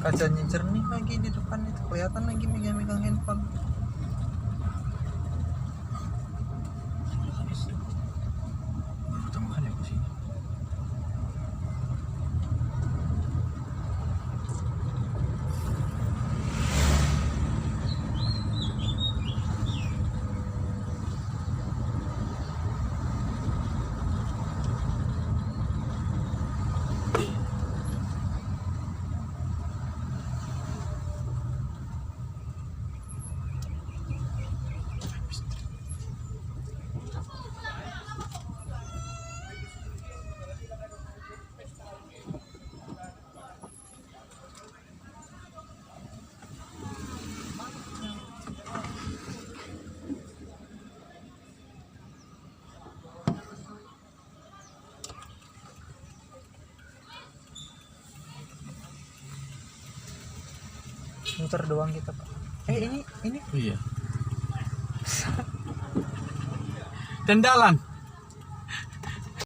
kacanya jernih lagi di depan itu, kelihatan lagi megang handphone. Baru pertama kali aku sini. Muter doang kita, Pak. Ini Iya. Tendalan.